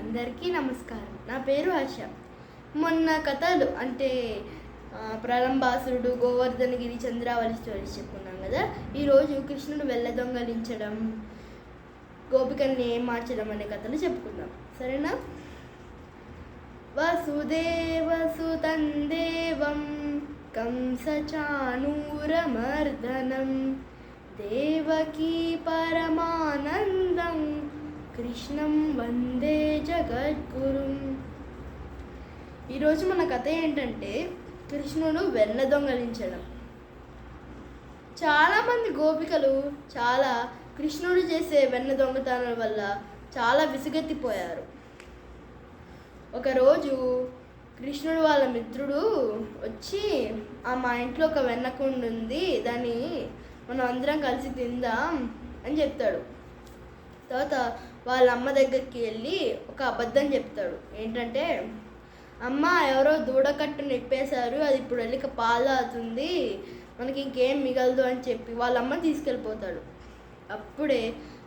అందరికీ నమస్కారం. నా పేరు ఆశ. మొన్న కథలు అంటే ప్రలంబాసురుడు, గోవర్ధనగిరి, చంద్రావళి స్టోరీస్ చెప్పుకున్నాం కదా. ఈరోజు కృష్ణుడు వెళ్ళ దొంగలించడం, గోపికల్ని మార్చడం అనే కథలు చెప్పుకుందాం, సరేనా? వసుదేవసుతం దేవం కంసచాణూరమర్దనం దేవకీ పరమానందం కృష్ణం వందే జగద్గురుం. ఈరోజు మన కథ ఏంటంటే కృష్ణుడు వెన్న దొంగలించడం. చాలామంది గోపికలు కృష్ణుడు చేసే వెన్న దొంగతనాల వల్ల చాలా విసుగెత్తిపోయారు. ఒకరోజు కృష్ణుడు వాళ్ళ మిత్రుడు వచ్చి, మా ఇంట్లో ఒక వెన్న కుండ ఉంది, దాన్ని మనం అందరం కలిసి తిందాం అని చెప్తాడు. తర్వాత వాళ్ళ అమ్మ దగ్గరికి వెళ్ళి ఒక అబద్ధం చెప్తాడు. ఏంటంటే, అమ్మ ఎవరో దూడకట్టు నిప్పేశారు, అది ఇప్పుడు వెళ్ళి పాలు అవుతుంది, మనకి ఇంకేం మిగలదు అని చెప్పి వాళ్ళ అమ్మ తీసుకెళ్ళిపోతాడు. అప్పుడే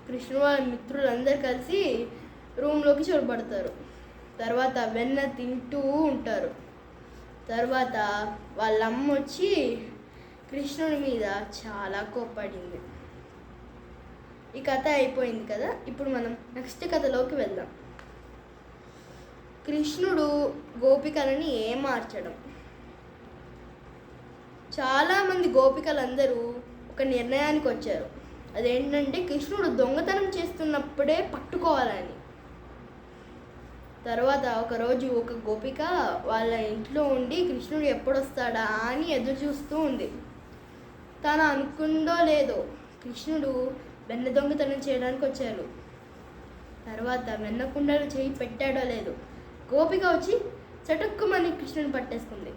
కృష్ణుడు వాళ్ళ మిత్రులందరూ కలిసి రూమ్లోకి చొరబడతారు. తర్వాత వెన్న తింటూ ఉంటారు. తర్వాత వాళ్ళ అమ్మ వచ్చి కృష్ణుడి మీద చాలా కోప్పడింది. ఈ కథ అయిపోయింది కదా. ఇప్పుడు మనం నెక్స్ట్ కథలోకి వెళ్దాం. కృష్ణుడు గోపికలని మార్చడం. చాలామంది గోపికలందరూ ఒక నిర్ణయానికి వచ్చారు. అదేంటంటే కృష్ణుడు దొంగతనం చేస్తున్నప్పుడే పట్టుకోవాలని. తర్వాత ఒకరోజు ఒక గోపిక వాళ్ళ ఇంట్లో ఉండి కృష్ణుడు ఎప్పుడు వస్తాడా అని ఎదురు చూస్తూ ఉంది. తను అనుకుందో లేదో కృష్ణుడు వెన్న దొంగతనం చేయడానికి వచ్చారు. తర్వాత వెన్న కుండలు చేయి పెట్టాడో లేదు, గోపిక వచ్చి చటుక్కుమని కృష్ణుని పట్టేసుకుంది.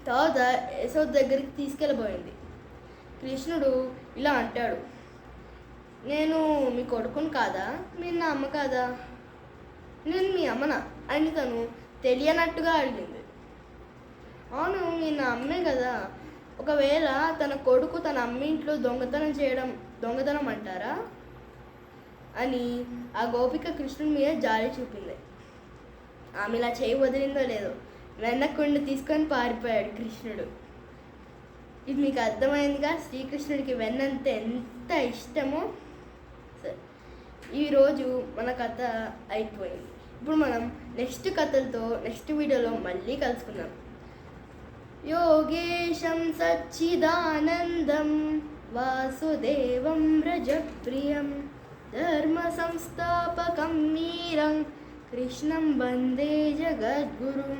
తర్వాత యశోద దగ్గరికి తీసుకెళ్ళబోయింది. కృష్ణుడు ఇలా అంటాడు, నేను మీ కొడుకుని కాదా, మీరు నా అమ్మ కాదా, నేను మీ అమ్మనా అని తను తెలియనట్టుగా అడిగింది. అవును, మీరు నా అమ్మే కదా, ఒకవేళ తన కొడుకు తన అమ్మ ఇంట్లో దొంగతనం అంటారా అని ఆ గోపిక కృష్ణుడి మీద జాలి చూపింది. ఆమె ఇలా చేయి వదిలిందో లేదో వెన్నకుండా తీసుకొని పారిపోయాడు కృష్ణుడు. ఇది మీకు అర్థమైందిగా, శ్రీకృష్ణుడికి వెన్నంటే ఎంత ఇష్టమో. సరే, ఈరోజు మన కథ అయిపోయింది. ఇప్పుడు మనం నెక్స్ట్ కథలతో నెక్స్ట్ వీడియోలో మళ్ళీ కలుసుకుందాం. యోగేశం సచ్చిదానందం వాసుదేవం వ్రజప్రియం ధర్మ సంస్థాపకం వీరం కృష్ణం వందే జగద్గురుం.